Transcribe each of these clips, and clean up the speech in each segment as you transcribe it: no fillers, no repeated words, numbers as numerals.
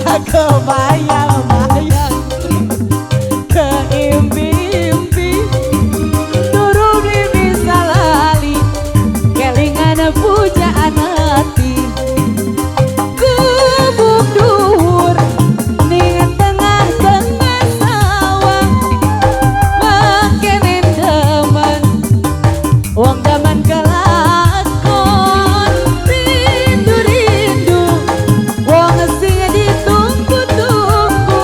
tak kebayang-bayang keimpi-impi durung bisa lali kelingan pujaan hati gubuk dhuwur ning tengah-tengah sawah makene demen wong gaman kelakon rindu-rindu wong sing ditunggu-tunggu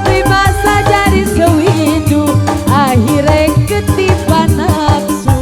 ribasa jadi sewindu akhirnya ketiban nafsu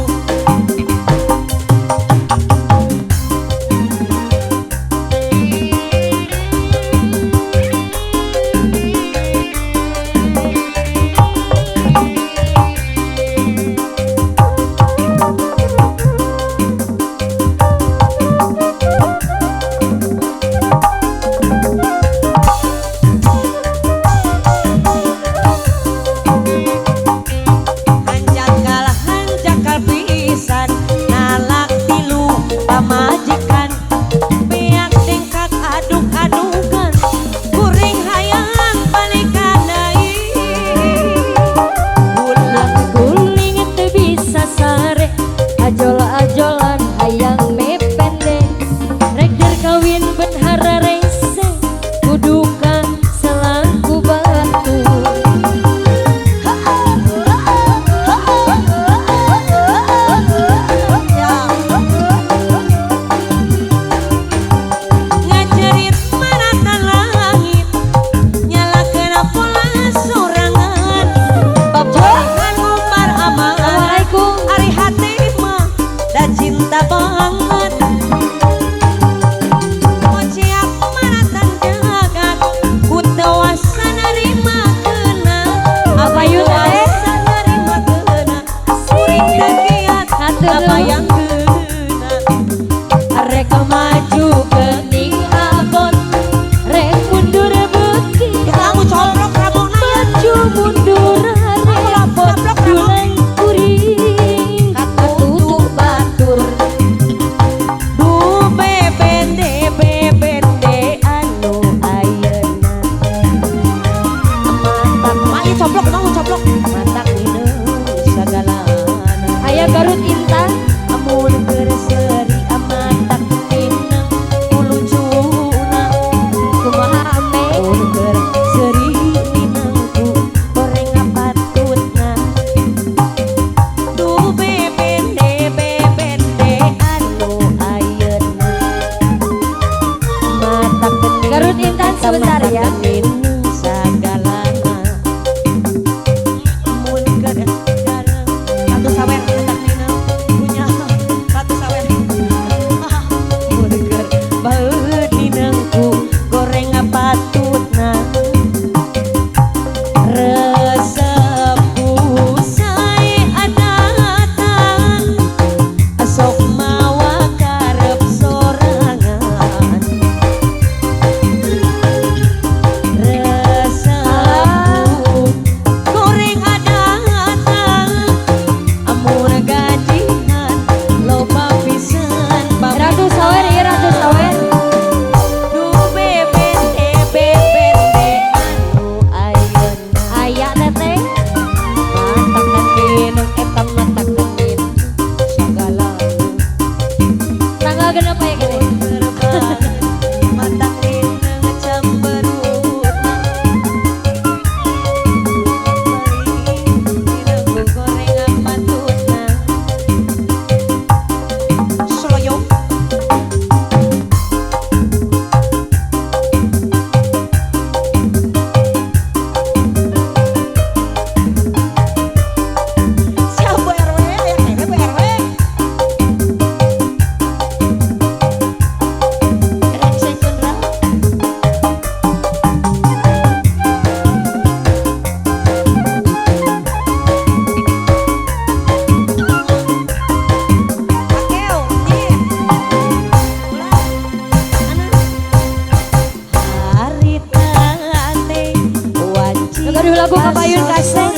hanjakal pisan nalak tilu pamajikan pihak tingkak aduk-adukan kuring hayang balikan deui ulang guling teu bisa sare ajol-ajolan hayang mepende rek der kawin benhara rese kudukan selaku batu ngajerit maratan langit nyalakeun pola sorangan babarihan ngumbar aman ari hati mah da cinta banget ociak maratan jagat ku teu asa narima keuna apa yun asa narima keuna kuring teu kiat kabayang keuna rek maju geuning abot rek mundur beuki kamu coplok rabona maju mundur rek abot dulang kuring katutup batur du bebende anu ayeuna mantap main coplok kamu coplok mantap hideung sagalana aya Garut Intan amun berseri amatak minang ulucuna kumaha ame amun berseri minangku goreng patutna du bebende anu ayeuna matak Garut Intan sebentar ya sagalana mun gareng atuh sawer hendak minang punya atuh sawer mun ger baeud minangku goreng patutna resep usai adatang sok mawa karep sorangan resep goreng adatang amun gajian loba pisan ratu sawer ieu ratu sawer du bebende anu ayeuna aya teteh matakan minang eta matakan minang sagala tanggal genep aya gede matak minang camberutna minangku goreng patutna sloyok siapa RW ya kayaknya RW keren sejendra akeo nih harita teh wajib Aduh, lagu Kapayun Kasih.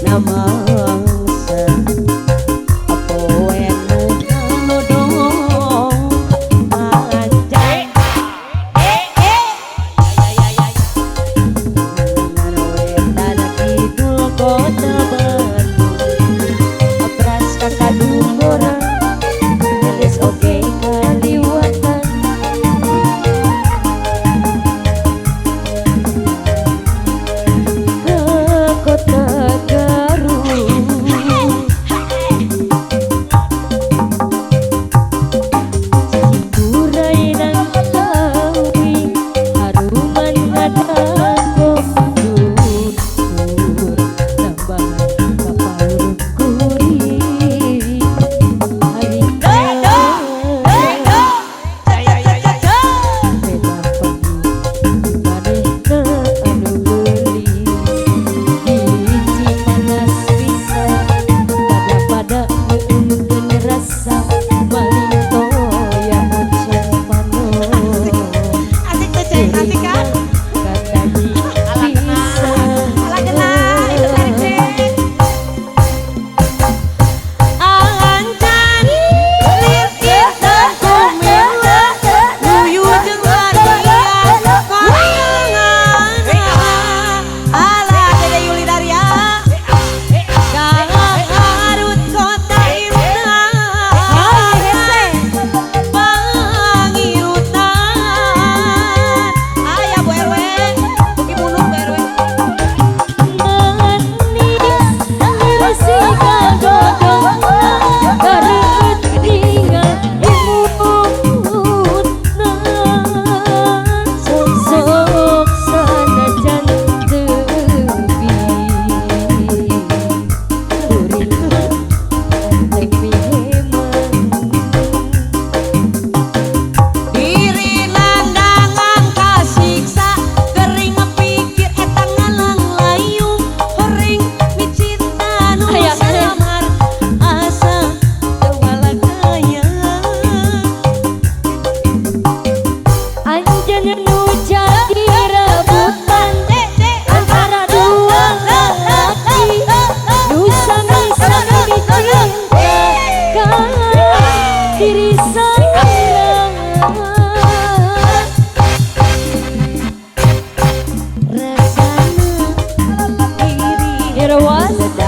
namangsa apoe nu dong panjang terus